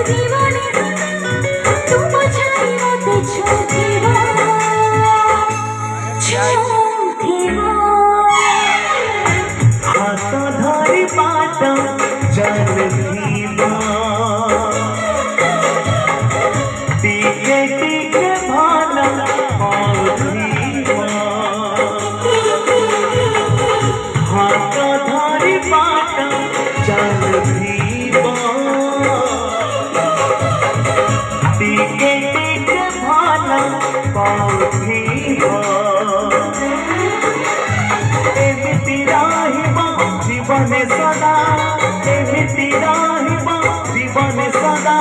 জীবনে তুম ছাই মতে ছুটিব ছুটিব হাত ধরি বাট চলতিবা টিকে টিকে ভাল পাউথিবা হাত ধরি বাট চলতিবা টিকে টিকে ভাল পাউথিবা एमिति राहिबा जीवन सदा एमिति राहिबा जीवन सदा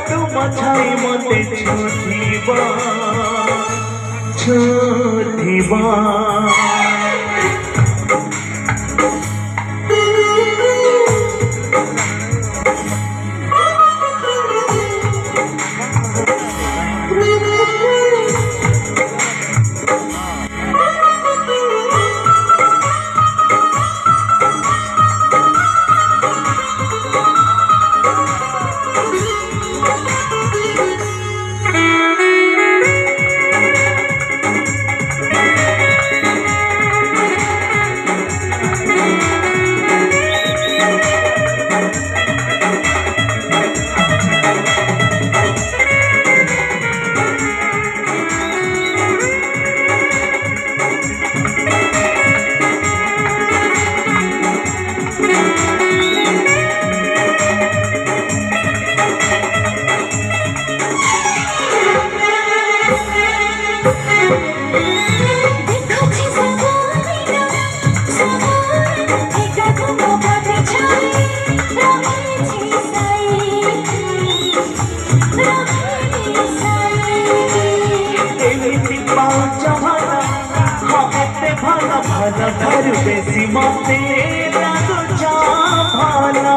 तुम छाई मते छुटिबा छुटिबा ভালো ভালো ধরবে সীমাতে লাগো ভালা